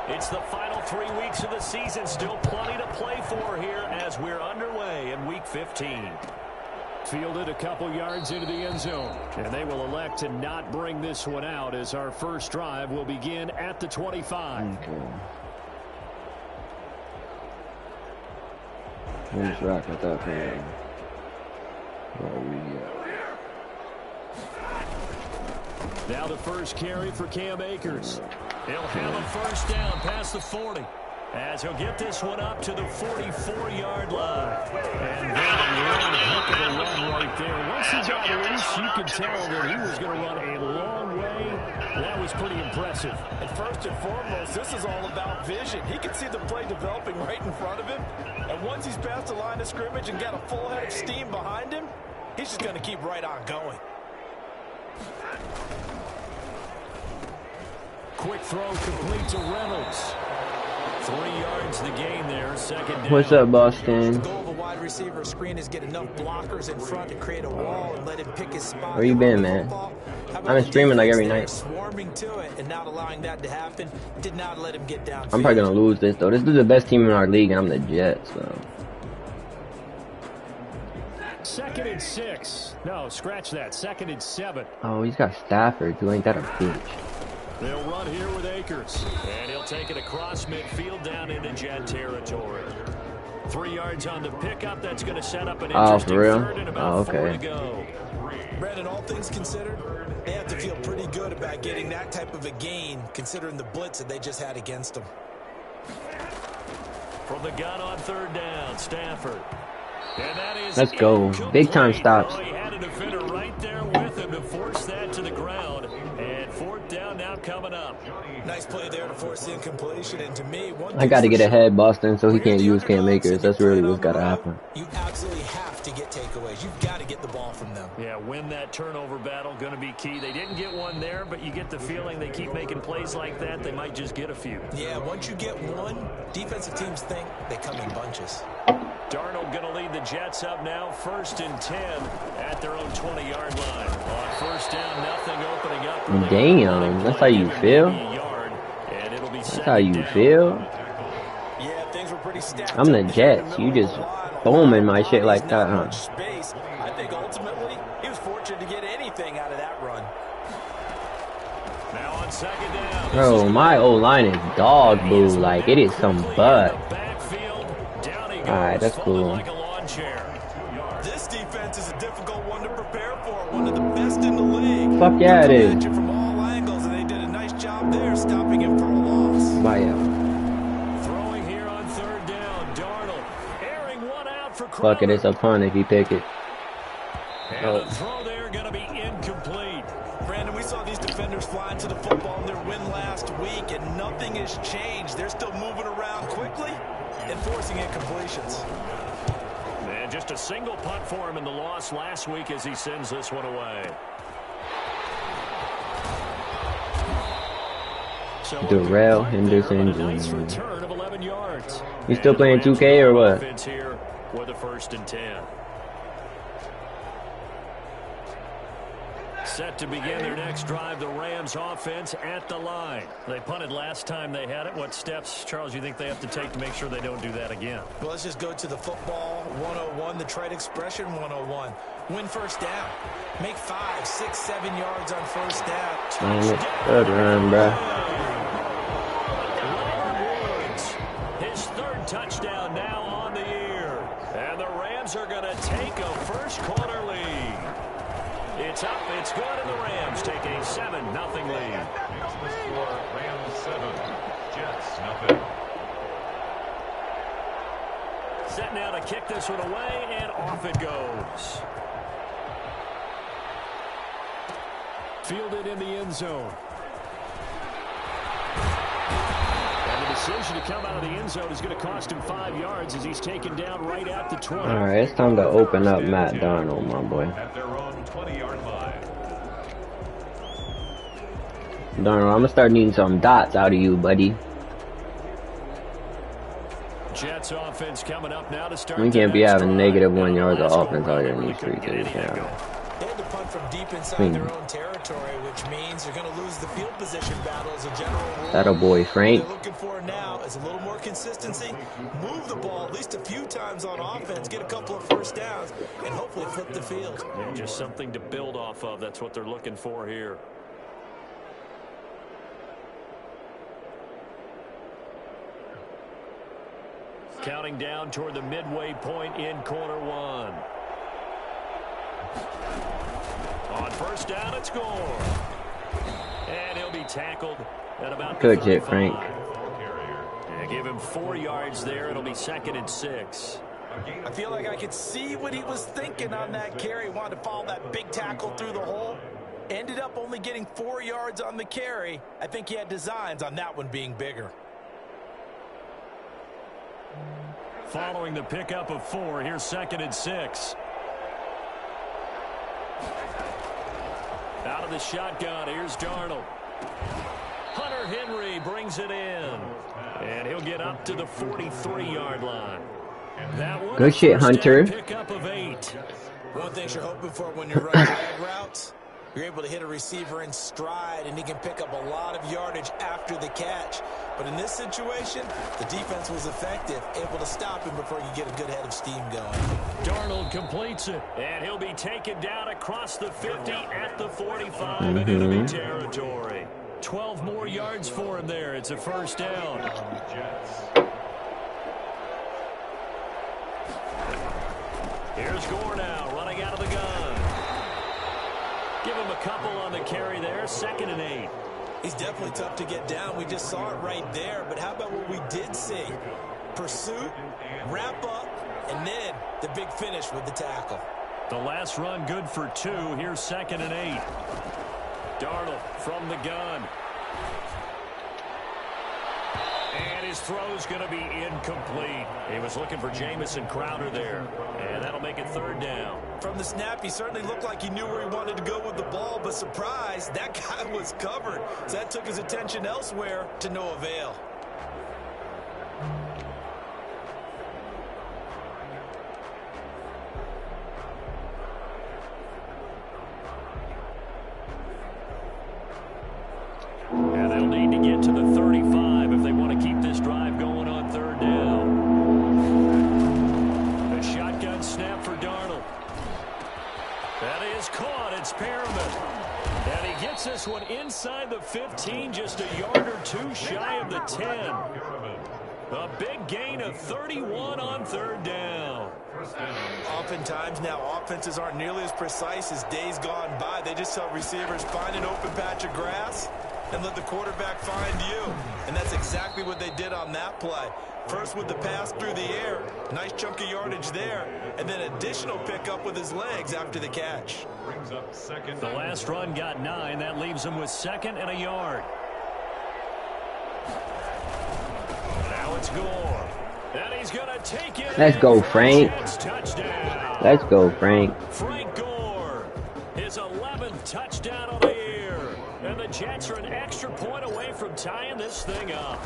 It's the final 3 weeks of the season. Still plenty to play for here as we're underway in Week 15. Fielded a couple yards into the end zone. And they will elect to not bring this one out as our first drive will begin at the 25. Okay. Let's rock with that for Now the first carry for Cam Akers. He'll have a first down past the 40. As he'll get this one up to the 44-yard line. And then one heck of a run right there. Once he got loose, you could tell that he was going to run a long way. That was pretty impressive. And first and foremost, this is all about vision. He can see the play developing right in front of him. And once he's past the line of scrimmage and got a full head of steam behind him, he's just going to keep right on going. Quick throw complete to Reynolds. 3 yards the gain there, second down. What's up, Boston? The goal of a wide receiver screen is get enough blockers in front to create a wall and let him pick his spot. Where you been, man? I've been streaming like every night. Swarming to it and not allowing that to happen. Did not let him get down. I'm probably gonna lose this though. This is the best team in our league, and I'm the Jets. So. 2nd and 6. No, scratch that. 2nd and 7. Oh, he's got Stafford, too. Ain't that a bitch? They'll run here with Akers. And he'll take it across midfield down into Jet territory. 3 yards on the pickup. That's going to set up an interesting third and about 4 to go. Brandon, all things considered, they have to feel pretty good about getting that type of a gain, considering the blitz that they just had against them. From the gun on 3rd down, Stafford. And that is Let's go. Big time stops. Oh, he had a defender right there with him to force that to the ground. And 4th down now coming up. Nice play there to force the incompletion. And to me, I got to get ahead, Boston, so he can't use Cam Akers. That's really what's got to happen. You absolutely have to get takeaways. You've got to get the ball from them. Yeah, win that turnover battle, going to be key. They didn't get one there, but you get the feeling they keep making plays like that, they might just get a few. Yeah, once you get one, defensive teams think they come in bunches. Darnold going to lead the Jets up now, 1st and 10 at their own 20-yard line. On 1st down, nothing opening up. Damn, that's how you feel? That's how you feel? Yeah, things were pretty stacked. I'm the Jets. You just booming my shit like that, huh? Space. I think ultimately he was fortunate to get anything out of that run. Now on 2nd down. Bro, my O-line is dog boo. Like, it is some butt. Alright, that's cool. This defense is a difficult one to prepare for. One of the best in the league. Fuck yeah, it is. From all angles, and they did a nice job there stopping him for a loss. Bye, yeah. Throwing here on 3rd down. Darnold airing one out for Fuck it, it's a punt if you pick it. And the throw there going to be incomplete. Brandon, we saw these defenders flying to the football in their win last week, and nothing has changed. They're still moving around quickly and forcing incompletions. And just a single punt for him in the loss last week as he sends this one away. So Darrell Henderson. Nice return of 11 yards. You still playing 2K or what? Here with a 1st and 10. Set to begin their next drive, the Rams offense at the line. They punted last time they had it. What steps, Charles, you think they have to take to make sure they don't do that again? Well, let's just go to the football 101, the trade expression 101. Win 1st down. Make 5, 6, 7 yards on 1st down. Good run, bro. His 3rd touchdown now on the year. And the Rams are going to take a first-quarter lead. It's up, it's good, and the Rams take a 7-0 lead. Rams 7, Jets 0. Set now to kick this one away, and off it goes. Fielded in the end zone. And the decision to come out of the end zone is going to cost him 5 yards as he's taken down right at the 20. Alright, it's time to open up Matt Darnold, my boy. At their own 20-yard line. Darnold, I'm going to start needing some dots out of you, buddy. Jets offense coming up now to start. We can't be having -1 yards of offense out here in these streets. They had to punt from deep inside their own territory, which means you're going to lose the field position battle as a general rule. That a boy, Frank. What they're looking for now is a little more consistency, move the ball at least a few times on offense, get a couple of first downs, and hopefully flip the field. Yeah, just something to build off of. That's what they're looking for here. Counting down toward the midway point in quarter one. On first down, it's score. And he'll be tackled at about good hit, Frank. Yeah, give him 4 yards there. It'll be 2nd and 6. I feel like I could see what he was thinking on that carry. Wanted to follow that big tackle through the hole. Ended up only getting 4 yards on the carry. I think he had designs on that one being bigger. Following the pickup of 4, here's 2nd and 6. Out of the shotgun, here's Darnold. Hunter Henry brings it in. And he'll get up to the 43-yard line. That one, good shit, Hunter. Pickup of 8. One thing you're hoping for when you're running drag routes, you're able to hit a receiver in stride, and he can pick up a lot of yardage after the catch. But in this situation, the defense was effective, able to stop him before you get a good head of steam going. Darnold completes it, and he'll be taken down across the 50 at the 45 in enemy territory. 12 more yards for him there. It's a first down. Here's Gore now, running out of the gun. Give him a couple on the carry there. 2nd and 8. He's definitely tough to get down. We just saw it right there. But how about what we did see? Pursuit, wrap up, and then the big finish with the tackle. The last run good for 2. Here's 2nd and 8. Darnold from the gun. And his throw's going to be incomplete. He was looking for Jamison Crowder there. And that'll make it 3rd down. From the snap, he certainly looked like he knew where he wanted to go with the ball, but surprise, that guy was covered. So that took his attention elsewhere to no avail. And they'll need to get to the 35 if they want to keep this drive going on 3rd down. A shotgun snap for Darnold. That is caught. It's Perriman. And he gets this one inside the 15, just a yard or 2 shy of the 10. A big gain of 31 on 3rd down. Oftentimes now offenses aren't nearly as precise as days gone by. They just tell receivers, find an open patch of grass and let the quarterback find you. And that's exactly what they did on that play. First with the pass through the air, nice chunk of yardage there, and then additional pickup with his legs after the catch. Brings up 2nd. The last run got 9. That leaves him with 2nd and a yard. Now it's Gore. And he's going to take it. Let's go, Frank. Touchdown. Let's go, Frank. Frank Gore, his 11th touchdown of the year. And the Jets are an extra point away from tying this thing up.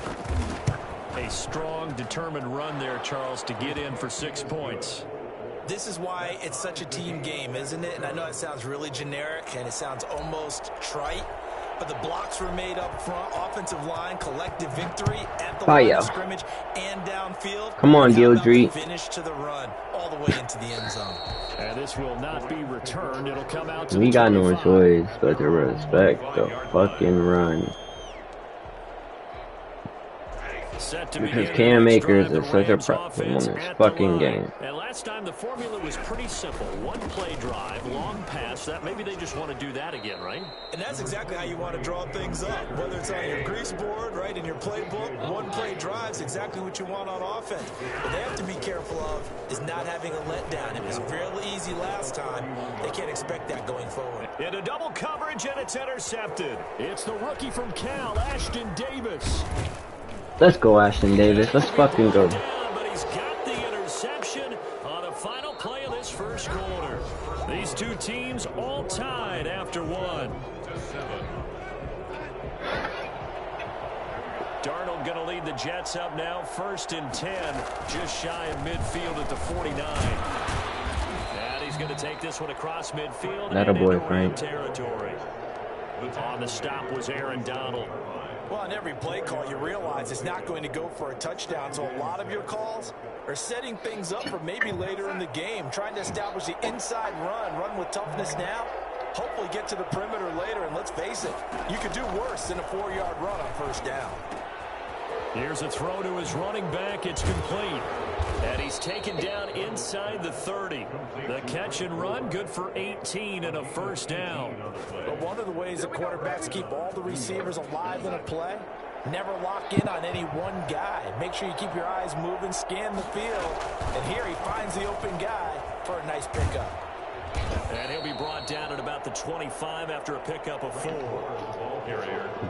A strong, determined run there, Charles, to get in for 6 points. This is why it's such a team game, isn't it? And I know it sounds really generic and it sounds almost trite, but the blocks were made up front, offensive line, collective victory at the line of scrimmage and downfield. Come on, Gildry. Finish to the run, all the way into the end zone. And this will not be returned. It'll come out to We the got no 25. choice but to respect the fucking run. Because Cam Akers is such a problem on this fucking game. And last time the formula was pretty simple. One play drive, long pass. That maybe they just want to do that again, right? And that's exactly how you want to draw things up. Whether it's on your grease board, right, in your playbook, one play drives exactly what you want on offense. What they have to be careful of is not having a letdown. It was fairly easy last time. They can't expect that going forward. Into double coverage, and it's intercepted. It's the rookie from Cal, Ashton Davis. Let's go, Ashton Davis. Let's fucking go. But he's got the interception on the final play of this first quarter. These two teams all tied after 1. Darnold going to lead the Jets up now, 1st and 10, just shy of midfield at the 49. And he's going to take this one across midfield. That a and boy, into Ram Frank. territory. On the stop was Aaron Donald. Well, on every play call, you realize it's not going to go for a touchdown, so a lot of your calls are setting things up for maybe later in the game, trying to establish the inside run with toughness now, hopefully get to the perimeter later, and let's face it, you could do worse than a 4-yard run on first down. Here's a throw to his running back. It's complete. And he's taken down inside the 30. The catch and run, good for 18 and a first down. But one of the ways the quarterbacks keep all the receivers alive in a play, never lock in on any one guy. Make sure you keep your eyes moving, scan the field. And here he finds the open guy for a nice pickup. And he'll be brought down at about the 25 after a pickup of 4.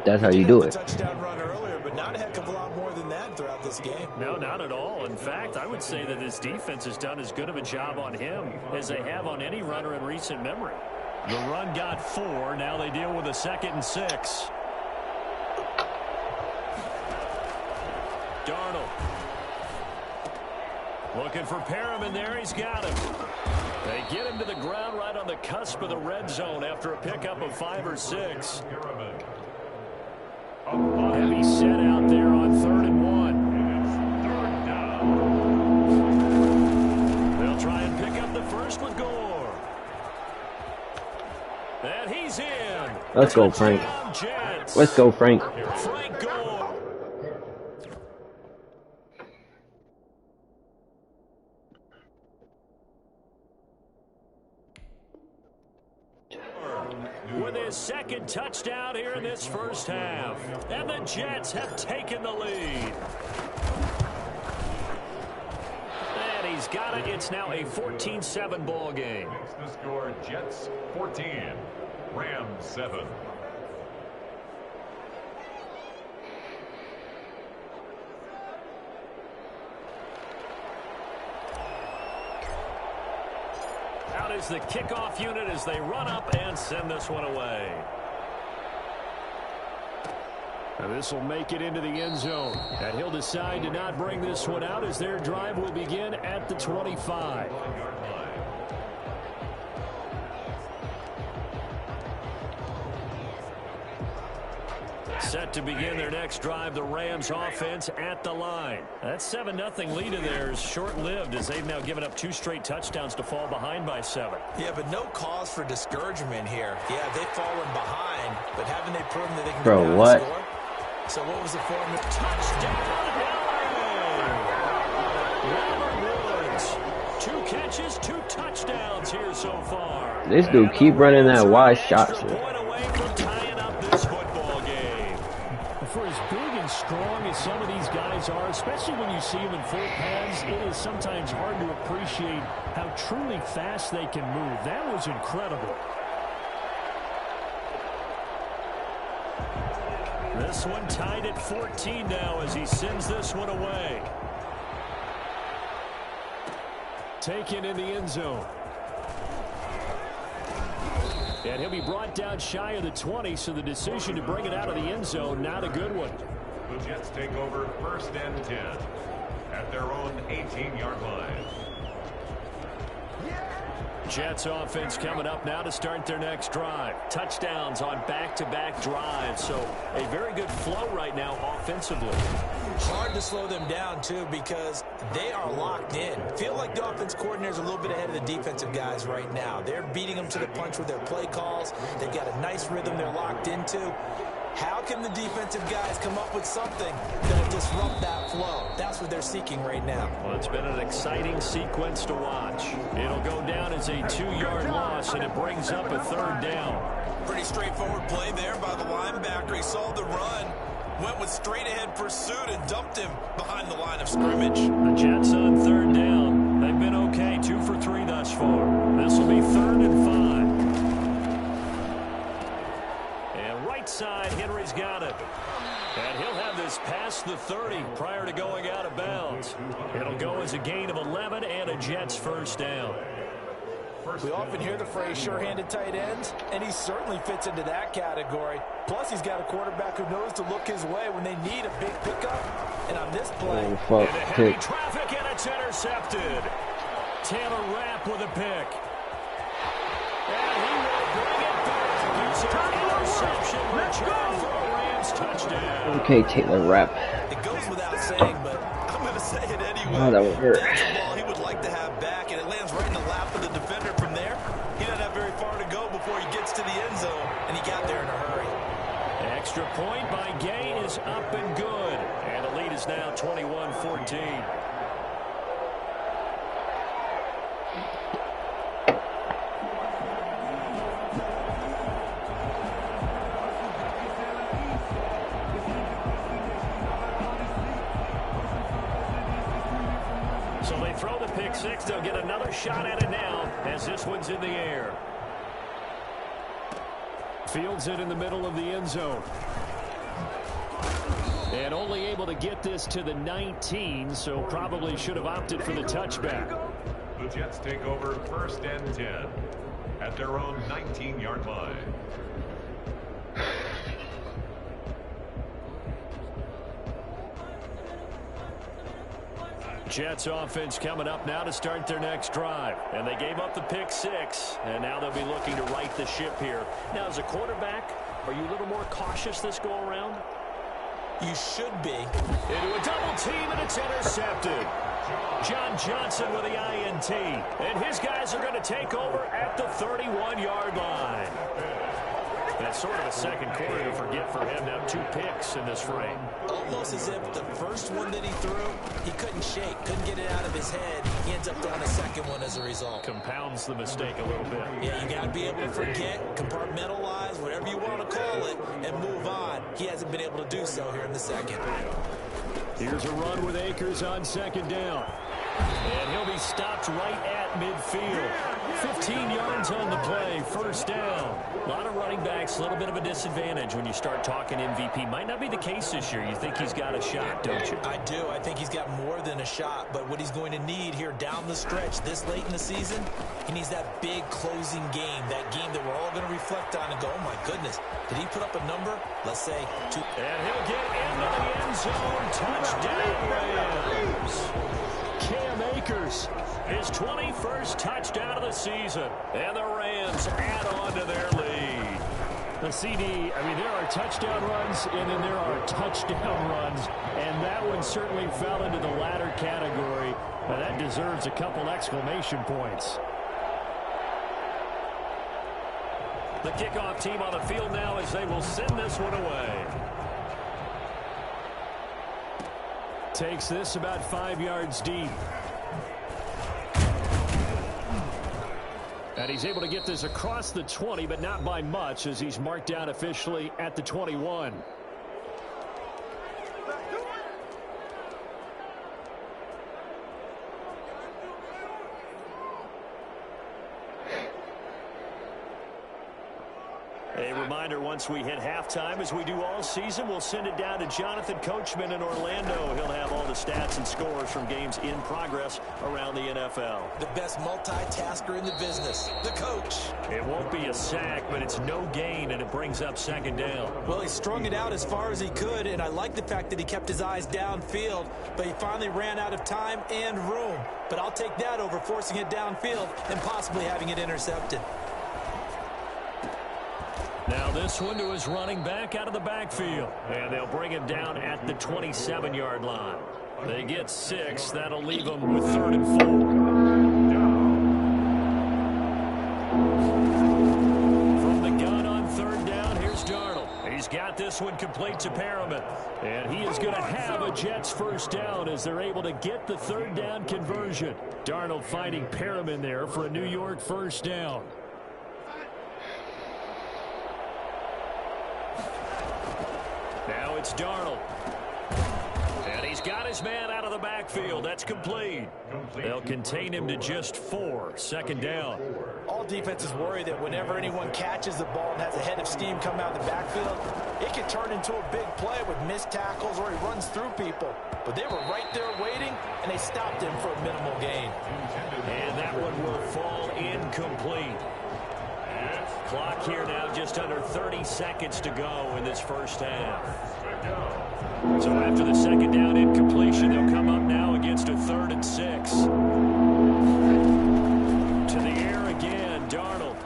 That's how you do it. Touchdown run earlier, but not a heck of a lot more than that throughout this game. No, not at all. In fact, I would say that this defense has done as good of a job on him as they have on any runner in recent memory. The run got 4. Now they deal with a 2nd and 6. Darnold. Looking for Perriman there. He's got him. They get him to the ground right on the cusp of the red zone after a pickup of 5 or 6. Heavy set out there on 3rd and 1. They'll try and pick up the first with Gore. And he's in. Let's go, Frank. Jets. Let's go, Frank. Frank Gore. With his 2nd touchdown here in this first half. And the Jets have taken the lead. And he's got it. It's now a 14-7 ball game. The score, Jets 14, Rams 7. Out is the kickoff unit as they run up and send this one away. And this will make it into the end zone. And he'll decide to not bring this one out as their drive will begin at the 25. Set to begin their next drive, the Rams offense at the line. That 7-0 lead of theirs short-lived as they've now given up 2 straight touchdowns to fall behind by 7. Yeah, but no cause for discouragement here. Yeah, they've fallen behind, but haven't they proven that they can Bro, go down what? and score? So what was the formula? Touchdown, Robert Woods. 2 catches, 2 touchdowns here so far. This dude keep running that wide shot. Extra point away from tying up this football game. For as big and strong as some of these guys are, especially when you see them in full pads, it is sometimes hard to appreciate how truly fast they can move. That was incredible. This one tied at 14 now as he sends this one away. Taken in the end zone. And he'll be brought down shy of the 20, so the decision to bring it out of the end zone, not a good one. The Jets take over 1st and 10 at their own 18-yard line. Jets offense coming up now to start their next drive. Touchdowns on back-to-back drives, so a very good flow right now offensively. Hard to slow them down, too, because they are locked in. Feel like the offense coordinator's a little bit ahead of the defensive guys right now. They're beating them to the punch with their play calls. They've got a nice rhythm they're locked into. How can the defensive guys come up with something that will disrupt that flow? That's what they're seeking right now. Well, it's been an exciting sequence to watch. It'll go down as a 2-yard loss, and it brings up a 3rd down. Pretty straightforward play there by the linebacker. He saw the run, went with straight-ahead pursuit, and dumped him behind the line of scrimmage. The Jets on 3rd down. They've been okay, 2 for 3 thus far. This will be 3rd and 5. Side, Henry's got it. And he'll have this past the 30 prior to going out of bounds. It'll go as a gain of 11 and a Jets 1st down. We often hear the phrase sure-handed tight ends, and he certainly fits into that category. Plus, he's got a quarterback who knows to look his way when they need a big pickup. And on this play, into heavy traffic, and it's intercepted. Taylor Rapp with a pick. return for a Rams touchdown. Okay, Taylor rep. It goes without saying, but I'm going to say it anyway. Oh, that would hurt. That's a ball he would like to have back, and it lands right in the lap of the defender from there. He doesn't have very far to go before he gets to the end zone, and he got there in a hurry. Extra point by Gay is up and good. And the lead is now 21-14. So they throw the pick six. They'll get another shot at it now as this one's in the air. Fields it in the middle of the end zone. And only able to get this to the 19, so probably should have opted for the touchback. The Jets take over 1st and 10 at their own 19-yard line. Jets offense coming up now to start their next drive. And they gave up the pick six, and now they'll be looking to right the ship here. Now, as a quarterback, are you a little more cautious this go-around? You should be. Into a double team, and it's intercepted. John Johnson with the INT. And his guys are going to take over at the 31-yard line. That's sort of a second quarter to forget for him. Now 2 picks in this frame. Almost as if the first one that he threw, he couldn't shake, couldn't get it out of his head. He ends up throwing a second one as a result. Compounds the mistake a little bit. Yeah, you got to be able to forget, compartmentalize, whatever you want to call it, and move on. He hasn't been able to do so here in the second. Here's a run with Akers on second down. And he'll be stopped right at midfield. 15 yards on the play, first down. A lot of running backs, a little bit of a disadvantage when you start talking MVP. Might not be the case this year. You think he's got a shot, don't you? I do. I think he's got more than a shot. But what he's going to need here down the stretch this late in the season, he needs that big closing game. That game that we're all going to reflect on and go, oh, my goodness, did he put up a number? Let's say 2. And he'll get into the end zone. Touchdown, Rams. Cam Akers, his 21st touchdown of the season. And the Rams add on to their lead. The CD, I mean, there are touchdown runs, and then there are touchdown runs. And that one certainly fell into the latter category. Now, that deserves a couple exclamation points. The kickoff team on the field now as they will send this one away. Takes this about 5 yards deep. And he's able to get this across the 20, but not by much, as he's marked down officially at the 21. A reminder, once we hit halftime, as we do all season, we'll send it down to Jonathan Coachman in Orlando. He'll have all the stats and scores from games in progress around the NFL. The best multitasker in the business, the coach. It won't be a sack, but it's no gain, and it brings up second down. Well, he strung it out as far as he could, and I like the fact that he kept his eyes downfield, but he finally ran out of time and room. But I'll take that over forcing it downfield and possibly having it intercepted. Now this one to his running back out of the backfield. And they'll bring him down at the 27-yard line. They get 6. That'll leave them with 3rd and 4. From the gun on 3rd down, here's Darnold. He's got this one complete to Perriman. And he is going to have a Jets first down as they're able to get the 3rd down conversion. Darnold finding Perriman there for a New York first down. Now it's Darnold. And he's got his man out of the backfield. That's complete. They'll contain him to just 4. Second down. All defenses worry that whenever anyone catches the ball and has a head of steam come out of the backfield, it can turn into a big play with missed tackles or he runs through people. But they were right there waiting, and they stopped him for a minimal gain. And that one will fall incomplete. Clock here now just under 30 seconds to go in this first half. So after the second down incompletion, they'll come up now against a 3rd and 6. To the air again, Darnold.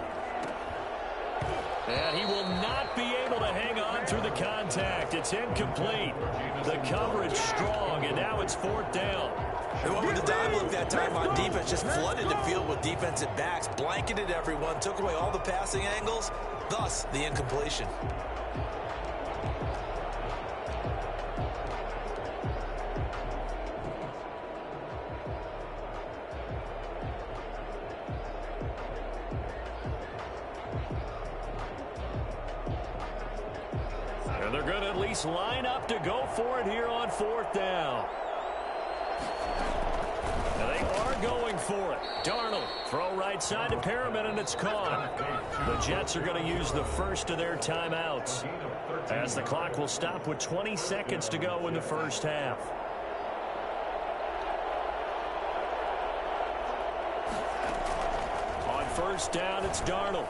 And he will not not be able to hang on through the contact. It's incomplete. The coverage strong, and now it's 4th down. And what with the dive look that time on defense, just flooded the field with defensive backs, blanketed everyone, took away all the passing angles, thus the incompletion. And they're going to at least line up to go for it here on 4th down. And they are going for it. Darnold, throw right side to Perriman, and it's caught. The Jets are going to use the first of their timeouts, as the clock will stop with 20 seconds to go in the first half. On 1st down, it's Darnold.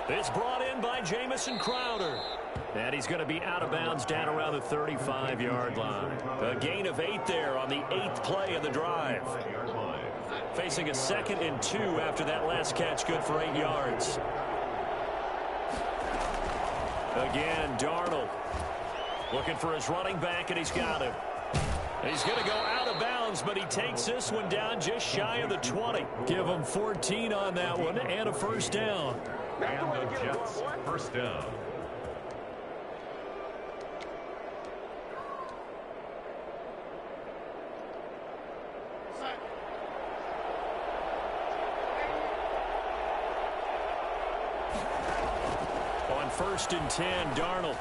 It's brought in by Jamison Crowder. And he's going to be out of bounds down around the 35-yard line. A gain of 8 there on the 8th play of the drive. Facing a 2nd and 2 after that last catch, good for 8 yards. Again, Darnold looking for his running back, and he's got him. He's going to go out of bounds, but he takes this one down just shy of the 20. Give him 14 on that one and a 1st down. And the Jets, 1st down. On 1st and 10, Darnold.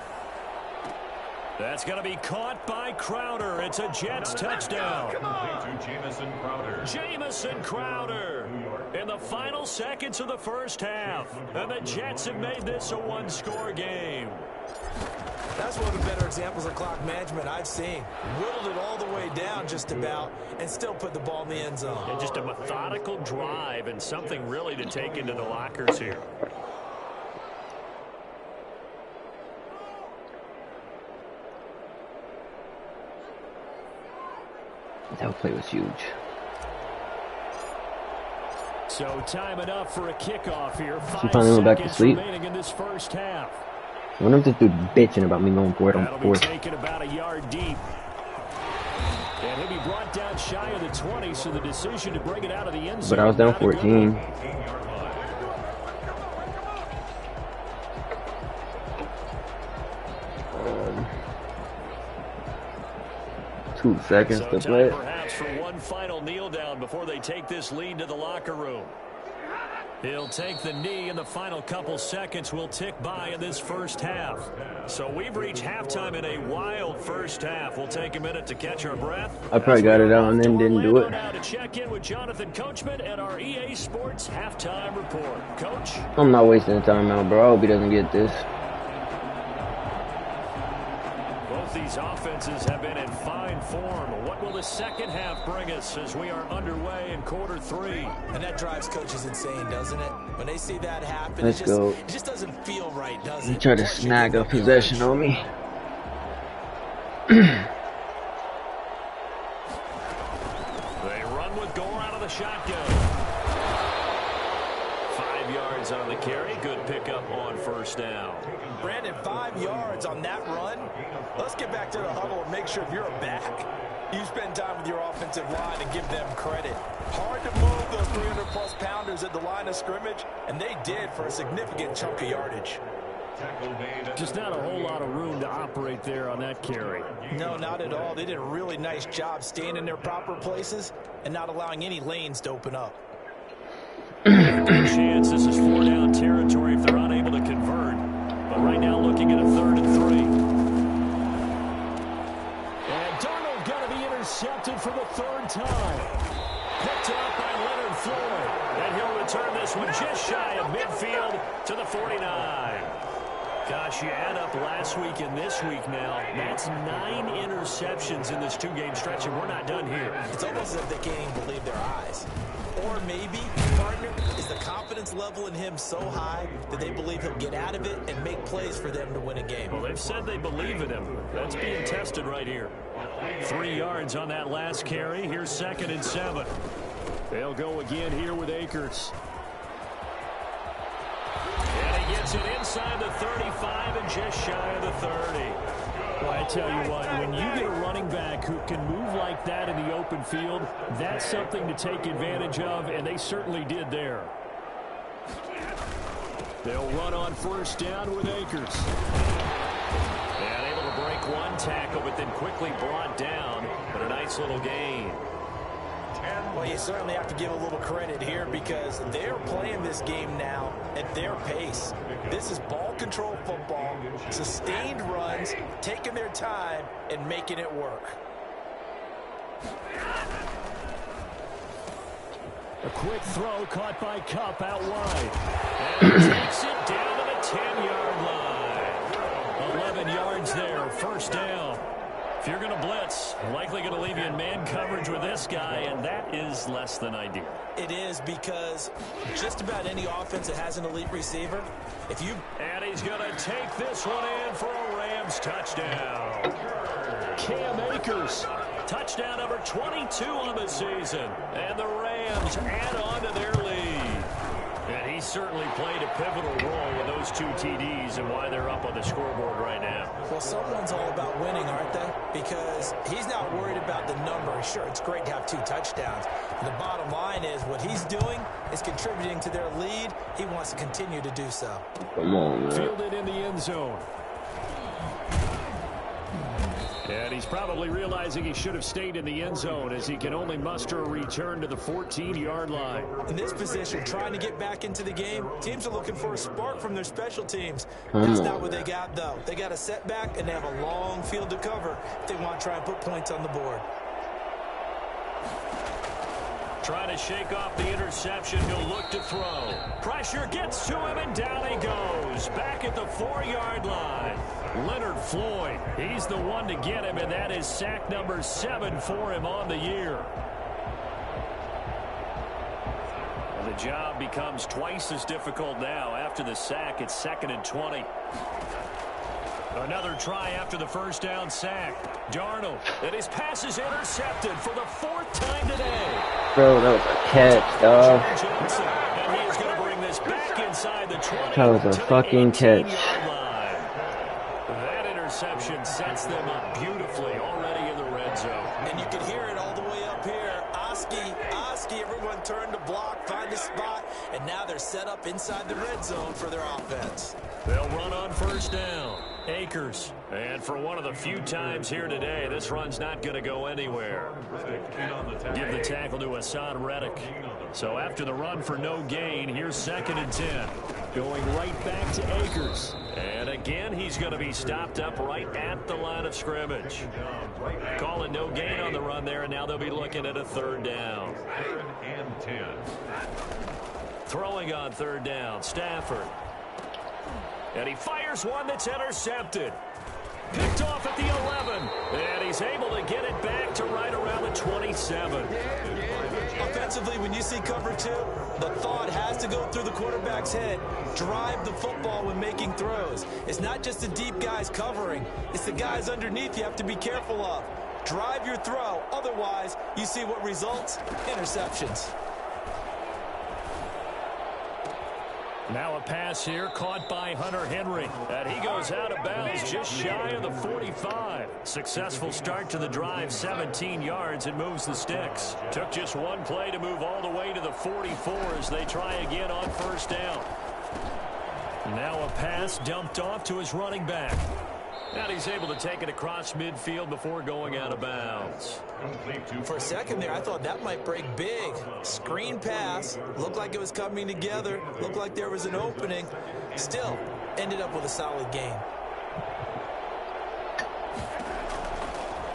That's going to be caught by Crowder. It's a Jets touchdown. To Jamison Crowder. Jamison Crowder in the final seconds of the first half. And the Jets have made this a one-score game. That's one of the better examples of clock management I've seen. Whittled it all the way down just about and still put the ball in the end zone. And just a methodical drive and something really to take into the lockers here. That play was huge. So time enough for a kickoff here. 5 finally went back to seconds sleep. remaining in this first half. I wonder if this dude's bitching about me going for it on That'll 4th. be taken about a yard deep. And he'll be brought down shy of the 20, so the decision to bring it out of the end zone. But I was down not a good 14. one. 2 seconds So to time play. perhaps for one final kneel down before they take this lead to the locker room. He'll take the knee, and the final couple seconds will tick by in this first half. So we've reached halftime in a wild first half. We'll take a minute to catch our breath. I probably got it out and then didn't do it. Now to check in with Jonathan Coachman and our EA Sports halftime report. Coach? I'm not wasting the time out, bro. I hope he doesn't get this. Both these offenses have been in fine form. What will the second half bring us as we are underway in quarter 3? And that drives coaches insane, doesn't it? When they see that happen, Let's go. It just doesn't feel right, does He it? tried to snag a possession on me. They run with Gore out of the shotgun. 5 yards on the carry. Good pickup on first down. Brandon, 5 yards on that run. Let's get back to the huddle and make sure if you're a back, you spend time with your offensive line and give them credit. Hard to move those 300-plus pounders at the line of scrimmage, and they did for a significant chunk of yardage. Just not a whole lot of room to operate there on that carry. No, not at all. They did a really nice job staying in their proper places and not allowing any lanes to open up. Good chance this is 4-down territory if they're unable to convert. But right now looking at a 3rd and 3. And Darnold got to be intercepted for the 3rd time. Picked up by Leonard Floyd. And he'll return this one just shy of midfield to the 49. Gosh, you add up last week and this week now. That's 9 interceptions in this 2-game stretch, and we're not done here. It's almost as if they can't even believe their eyes. Or maybe, partner, is the confidence level in him so high that they believe he'll get out of it and make plays for them to win a game. Well, they've said they believe in him. That's being tested right here. 3 yards on that last carry. Here's 2nd and 7. They'll go again here with Akers. And he gets it inside the 35 and just shy of the 30. Well, I tell you what, when you get a running back who can move like that in the open field, that's something to take advantage of, and they certainly did there. They'll run on first down with Akers. And able to break one tackle, but then quickly brought down. But a nice little gain. Well, you certainly have to give a little credit here because they're playing this game now at their pace. This is ball control football, sustained runs, taking their time and making it work. A quick throw caught by Kupp out wide. And takes it down to the 10-yard line. 11 yards there, first down. If you're going to blitz, likely going to leave you in man coverage with this guy, and that is less than ideal. It is because just about any offense that has an elite receiver, if you... And he's going to take this one in for a Rams touchdown. Cam Akers, touchdown number 22 on the season. And the Rams add on to their lead. And he certainly played a pivotal role with those 2 TDs and why they're up on the scoreboard right now. Well, someone's all about winning, aren't they? Because he's not worried about the number. Sure, it's great to have 2 touchdowns. The bottom line is what he's doing is contributing to their lead. He wants to continue to do so. Come on, man. Fielded in the end zone. And he's probably realizing he should have stayed in the end zone as he can only muster a return to the 14-yard line. In this position, trying to get back into the game, teams are looking for a spark from their special teams. That's not what they got, though. They got a setback, and they have a long field to cover if they want to try and put points on the board. Trying to shake off the interception. He'll look to throw. Pressure gets to him, and down he goes. Back at the 4-yard line. Leonard Floyd, he's the one to get him, and that is sack number 7 for him on the year. And the job becomes twice as difficult now. After the sack, it's 2nd and 20. Another try after the first down sack. Darnold, and his pass is intercepted for the 4th time today. Bro, that was a catch, dog. And he is going to bring this back inside the 20. That was a fucking catch. That interception sets them up beautifully already in the red zone. And you can hear it all the way up here. Oski, everyone turned to block, find a spot, and now they're set up inside the red zone for their offense. They'll run on first down. Akers. And for one of the few times here today, this run's not going to go anywhere. Give the tackle to Hassan Reddick. So after the run for no gain, here's 2nd and 10. Going right back to Akers. And again, he's going to be stopped up right at the line of scrimmage. Calling no gain on the run there, and now they'll be looking at a 3rd down. 3rd and 10. Throwing on 3rd down, Stafford. And he fires one that's intercepted. Picked off at the 11. And he's able to get it back to right around the 27. Offensively, when you see cover 2, the thought has to go through the quarterback's head. Drive the football when making throws. It's not just the deep guys covering. It's the guys underneath you have to be careful of. Drive your throw. Otherwise, you see what results? Interceptions. Now a pass here caught by Hunter Henry. And he goes out of bounds just shy of the 45. Successful start to the drive, 17 yards, and moves the sticks. Took just one play to move all the way to the 44 as they try again on first down. Now a pass dumped off to his running back. And he's able to take it across midfield before going out of bounds. For a second there, I thought that might break big. Screen pass. Looked like it was coming together. Looked like there was an opening. Still, ended up with a solid gain.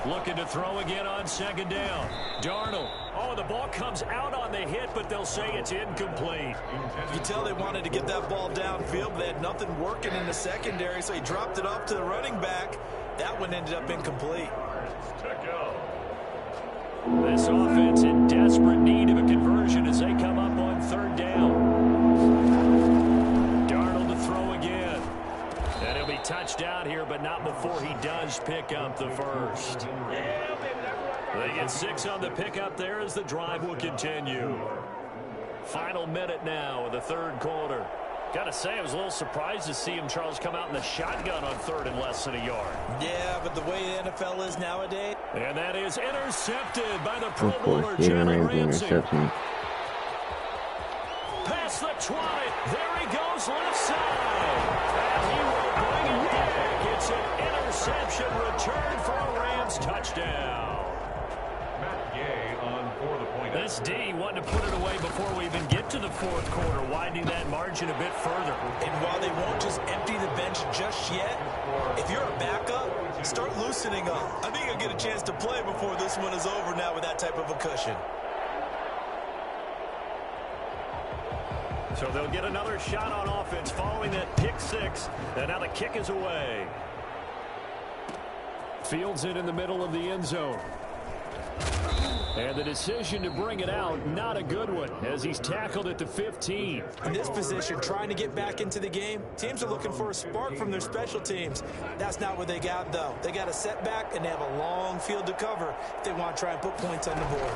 Looking to throw again on 2nd down. Darnold. Oh, the ball comes out on the hit, but they'll say it's incomplete. You tell they wanted to get that ball downfield, but they had nothing working in the secondary, so he dropped it off to the running back. That one ended up incomplete. This offense in desperate need of a conversion as they come up on 3rd down. Darnold to throw again. And he'll be touched out here, but not before he does pick up the first. They get 6 on the pickup there as the drive will continue. Final minute now of the 3rd quarter. Got to say, I was a little surprised to see him, Charles, come out in the shotgun on 3rd and less than a yard. Yeah, but the way the NFL is nowadays. And that is intercepted by the Pro Bowler, Jalen Ramsey. Past the 20. There he goes, left side. And he will bring it back. It's an interception return for a Rams touchdown. This D wanting to put it away before we even get to the 4th quarter, widening that margin a bit further. And while they won't just empty the bench just yet, if you're a backup, start loosening up. I think you'll get a chance to play before this one is over now with that type of a cushion. So they'll get another shot on offense following that pick 6. And now the kick is away. Fields it in the middle of the end zone. And the decision to bring it out, not a good one, as he's tackled at the 15. In this position, trying to get back into the game, teams are looking for a spark from their special teams. That's not what they got, though. They got a setback, and they have a long field to cover if they want to try and put points on the board.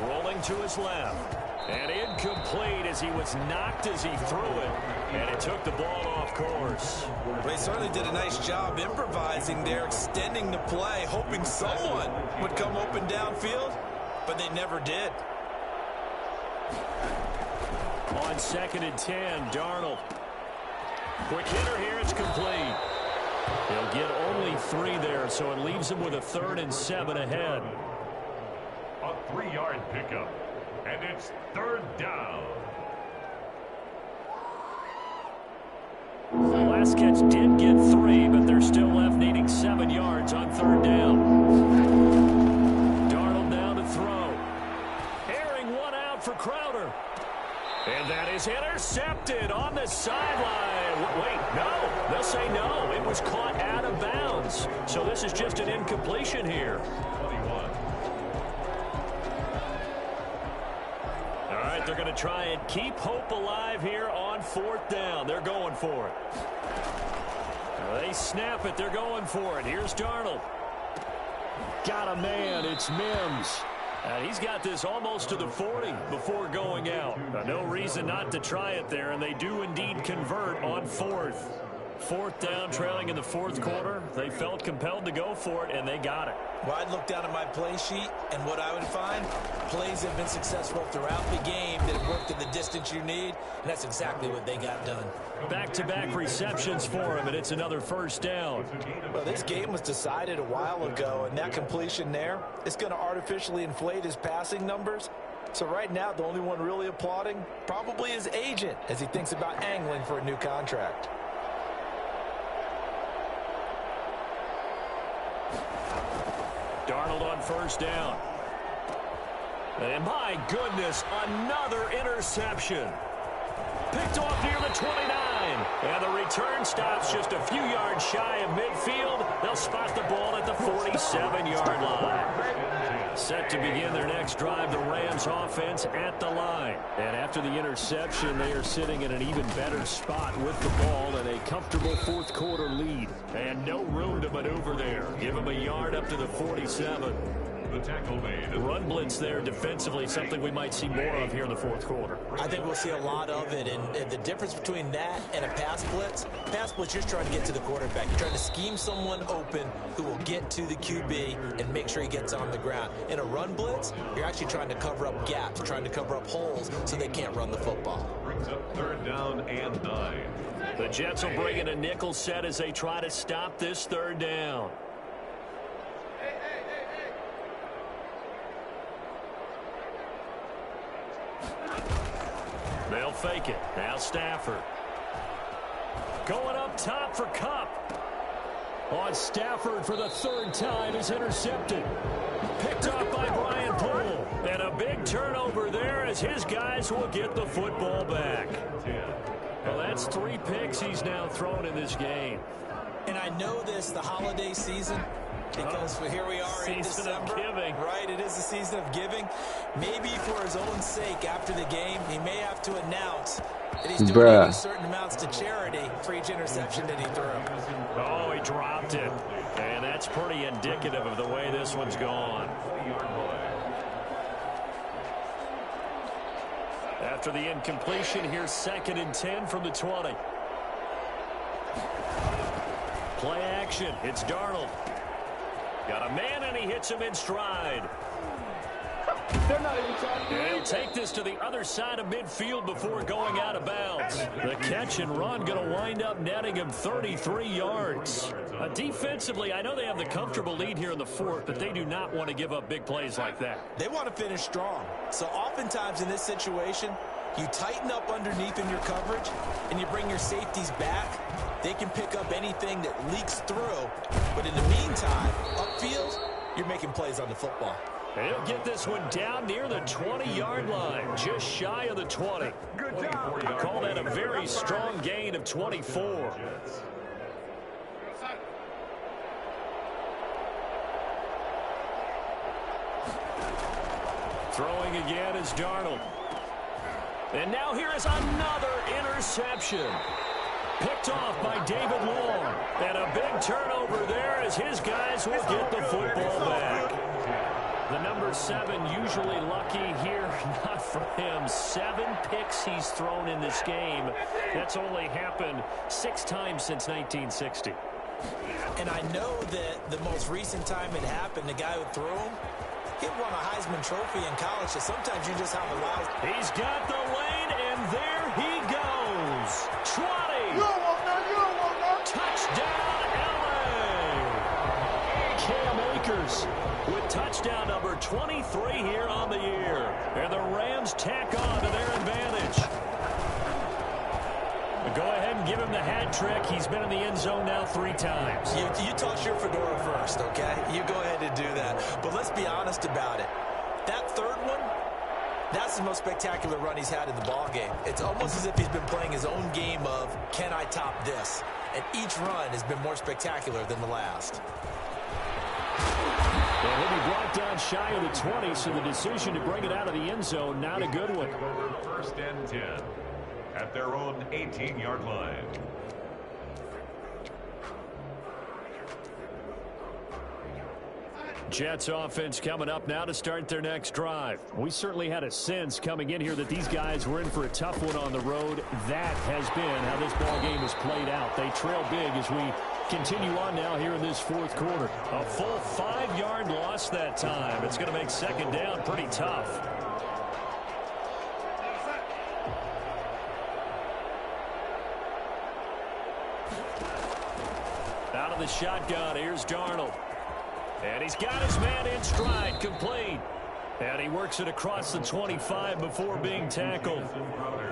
Rolling to his left. And incomplete as he was knocked as he threw it. And it took the ball off course. They certainly did a nice job improvising there, extending the play, hoping someone would come open downfield, but they never did. On 2nd and 10, Darnold. Quick hitter here, it's complete. He'll get only 3 there, so it leaves him with a 3rd and 7 ahead. A 3-yard pickup. And it's 3rd down. The last catch did get 3, but they're still left needing 7 yards on 3rd down. Darnold now to throw. Airing one out for Crowder. And that is intercepted on the sideline. Wait, no. They'll say no. It was caught out of bounds. So this is just an incompletion here. 21. All right, they're going to try and keep hope alive here on 4th down. They're going for it. They snap it. They're going for it. Here's Darnold. Got a man. It's Mims. And he's got this almost to the 40 before going out. No reason not to try it there, and they do indeed convert on 4th. 4th down, trailing in the 4th quarter. They felt compelled to go for it, and they got it. Well, I'd look down at my play sheet, and what I would find, plays have been successful throughout the game that have worked in the distance you need, and that's exactly what they got done. Back-to-back receptions for him, and it's another 1st down. Well, this game was decided a while ago, and that completion there is going to artificially inflate his passing numbers. So right now, the only one really applauding probably his agent as he thinks about angling for a new contract. Darnold on 1st down. And my goodness, another interception. Picked off near the 29. And the return stops just a few yards shy of midfield. They'll spot the ball at the 47-yard line. Set to begin their next drive, the Rams offense at the line. And after the interception, they are sitting in an even better spot with the ball and a comfortable 4th quarter lead. And no room to maneuver there. Give them a yard up to the 47. The tackle made. Run blitz there defensively, something we might see more of here in the 4th quarter. I think we'll see a lot of it, and the difference between that and a pass blitz, you're just trying to get to the quarterback. You're trying to scheme someone open who will get to the QB and make sure he gets on the ground. In a run blitz, you're actually trying to cover up gaps, trying to cover up holes so they can't run the football. Brings up 3rd down and 9. The Jets will bring in a nickel set as they try to stop this 3rd down. They'll fake it. Now Stafford. Going up top for Kupp. On Stafford for the 3rd time is intercepted. Picked off by Brian Poole. And a big turnover there as his guys will get the football back. Well, that's 3 picks he's now thrown in this game. And I know this, the holiday season, because here we are in December. Season of giving. Right, it is the season of giving. Maybe for his own sake after the game, he may have to announce that he's donating certain amounts to charity for each interception that he threw. Oh, he dropped it. And that's pretty indicative of the way this one's gone. After the incompletion, here's 2nd and 10 from the 20. Play action. It's Darnold. Got a man, and he hits him in stride. He'll take this to the other side of midfield before going out of bounds. The catch and run going to wind up netting him 33 yards. Defensively, I know they have the comfortable lead here in the 4th, but they do not want to give up big plays like that. They want to finish strong. So oftentimes in this situation, you tighten up underneath in your coverage, and you bring your safeties back. They can pick up anything that leaks through. But in the meantime, upfield, you're making plays on the football. He'll get this one down near the 20-yard line, just shy of the 20. Call that a very strong gain of 24. Throwing again is Darnold. And now here is another interception. Picked off by David Long. And a big turnover there as his guys will get the football back. The number 7 usually lucky here. Not for him. 7 picks he's thrown in this game. That's only happened 6 times since 1960. And I know that the most recent time it happened, the guy who threw him, he won a Heisman Trophy in college, so sometimes you just have a lot. He's got the lane, and there he goes. 20. Touchdown, LA. Cam Akers with touchdown number 23 here on the year. And the Rams tack on to their advantage. Go ahead and give him the hat trick. He's been in the end zone now 3 times. You toss your fedora first, okay? You go ahead and do that. But let's be honest about it. That 3rd one, that's the most spectacular run he's had in the ball game. It's almost as if he's been playing his own game of, can I top this? And each run has been more spectacular than the last. And he'll be brought down shy of the 20, so the decision to bring it out of the end zone, not a good one. 1st and 10 at their own 18-yard line. Jets offense coming up now to start their next drive. We certainly had a sense coming in here that these guys were in for a tough one on the road. That has been how this ball game has played out. They trail big as we continue on now here in this 4th quarter. A full 5-yard loss that time. It's going to make 2nd down pretty tough. Out of the shotgun, here's Darnold. And he's got his man in stride, complete. And he works it across the 25 before being tackled.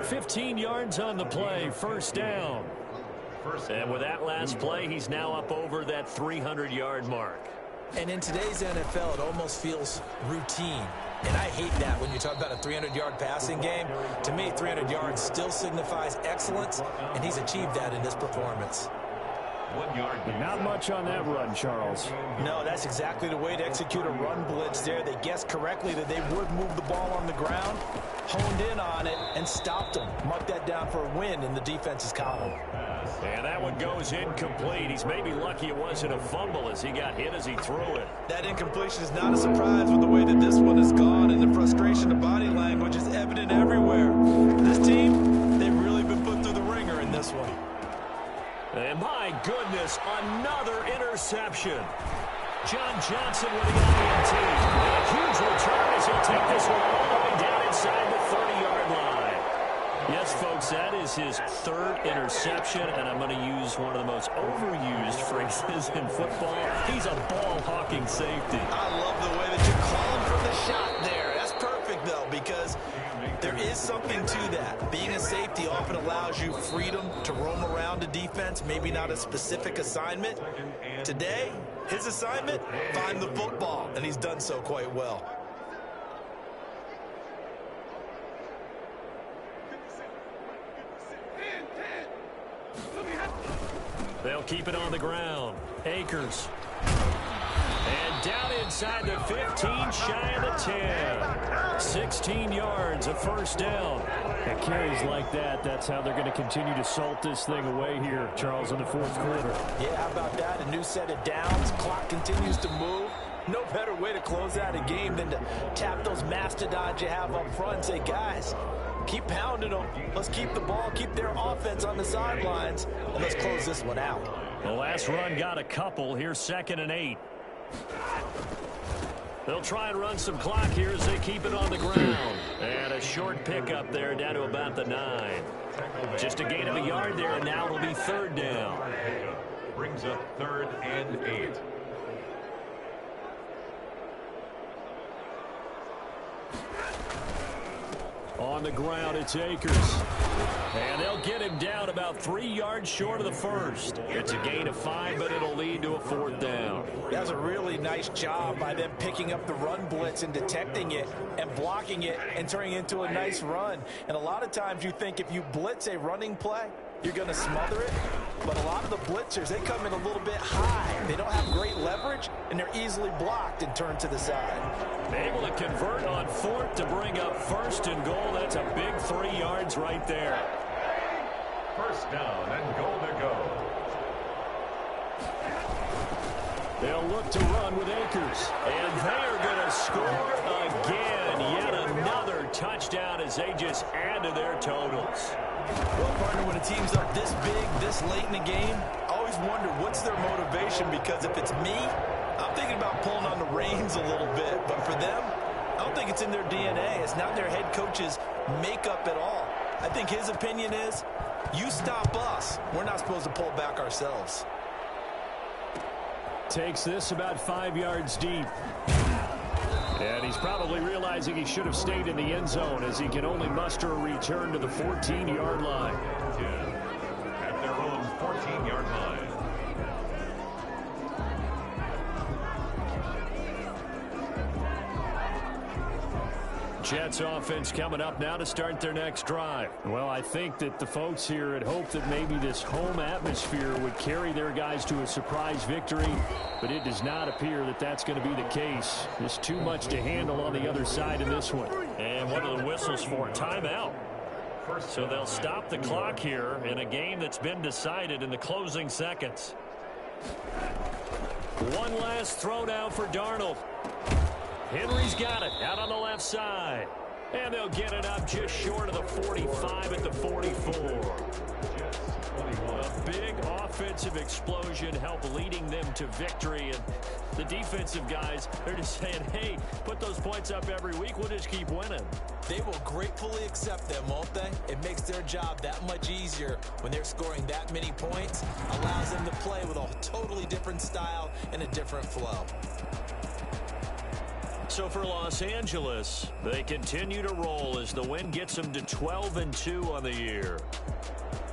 15 yards on the play, 1st down. And with that last play, he's now up over that 300-yard mark. And in today's NFL, it almost feels routine. And I hate that when you talk about a 300-yard passing game. To me, 300 yards still signifies excellence, and he's achieved that in this performance. 1 yard. Not much on that run, Charles. No, that's exactly the way to execute a run blitz there. They guessed correctly that they would move the ball on the ground, honed in on it, and stopped them. Mark that down for a win in the defense's column. And that one goes incomplete. He's maybe lucky it wasn't a fumble as he got hit as he threw it. That incompletion is not a surprise with the way that this one has gone, and the frustration of body language is evident everywhere. This team, they've really been put through the ringer in this one. And my goodness, another interception. John Johnson with the INT. A huge return as he'll take this one all the way down inside the 30-yard line. Yes, folks, that is his 3rd interception, and I'm going to use one of the most overused phrases in football. He's a ball-hawking safety. I love the way that you're calling for the shot there. That's perfect, though, because there is something to that. Being a safety often allows you freedom to roam around a defense, maybe not a specific assignment. Today, his assignment, find the football, and he's done so quite well. They'll keep it on the ground. Akers. And down inside the 15, shy of the 10. 16 yards, a 1st down. And carries like that, that's how they're going to continue to salt this thing away here, Charles, in the 4th quarter. Yeah, how about that? A new set of downs. Clock continues to move. No better way to close out a game than to tap those mastodons you have up front and say, guys, Keep pounding them. Let's keep the ball, keep their offense on the sidelines, and let's close this one out. The last run got a couple. Here's 2nd and 8. They'll try and run some clock here as they keep it on the ground. And a short pickup there down to about the 9. Just a gain of a yard there, and now it'll be 3rd down. Brings up 3rd and 8. On the ground, it's Akers. And they'll get him down about 3 yards short of the first. It's a gain of 5, but it'll lead to a 4th down. That's a really nice job by them picking up the run blitz and detecting it and blocking it and turning it into a nice run. And a lot of times you think if you blitz a running play, you're going to smother it. But a lot of the blitzers, they come in a little bit high. They don't have great leverage, and they're easily blocked and turned to the side. Able to convert on 4th to bring up 1st and goal. That's a big 3 yards right there. 1st down and goal to go. They'll look to run with Akers. And they are going to score again. Yet another touchdown as they just add to their totals. Well, partner, when a team's up this big, this late in the game, I always wonder what's their motivation, because if it's me, I'm thinking about pulling on the reins a little bit. But for them, I don't think it's in their DNA. It's not their head coach's makeup at all. I think his opinion is, you stop us, we're not supposed to pull back ourselves. Takes this about 5 yards deep. And he's probably realizing he should have stayed in the end zone as he can only muster a return to the 14-yard line. At their own 14-yard line. Jets offense coming up now to start their next drive. Well, I think that the folks here had hoped that maybe this home atmosphere would carry their guys to a surprise victory, but it does not appear that that's going to be the case. There's too much to handle on the other side in this one. And what are the whistles for? Timeout. So they'll stop the clock here in a game that's been decided in the closing seconds. One last throw down for Darnold. Henry's got it out on the left side. And they'll get it up just short of the 45 at the 44. A big offensive explosion helped leading them to victory. And the defensive guys, they're just saying, hey, put those points up every week. We'll just keep winning. They will gratefully accept them, won't they? It makes their job that much easier when they're scoring that many points. Allows them to play with a totally different style and a different flow. So for Los Angeles, they continue to roll as the win gets them to 12-2 on the year.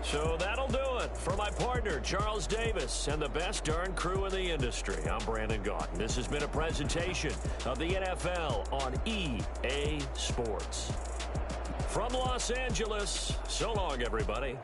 So that'll do it for my partner, Charles Davis, and the best darn crew in the industry. I'm Brandon Gaudin. This has been a presentation of the NFL on EA Sports. From Los Angeles, so long, everybody.